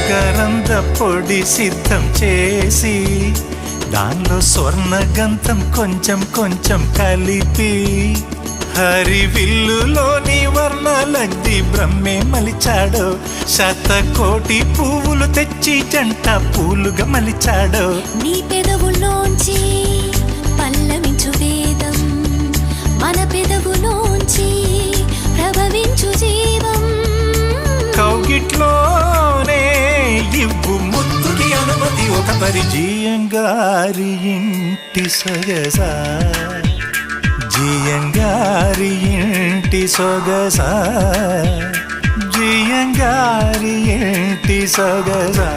గరంద పొడి సిద్ధం చేసి దానిలో స్వర్ణగంధం కొంచెం కొంచెం కలిపి హరివిల్లులోని వర్ణాలద్ది బ్రహ్మే మలిచాడో శతకోటి పువ్వులు తెచ్చి జంట పూలుగా మలిచాడో నీ పెదవుల్లోంచి పల్లవించు వేదం మన పెదవులోంచి ప్రభవించు జీవం కౌగిట్లోనే ఇవ్వు ముద్దుకి అనుమతి ఒక పరిజీయంగారి ఇంటి సొగసా జియంగారి ఇంటి సొగసా జియంగారి ఇంటి సొగసా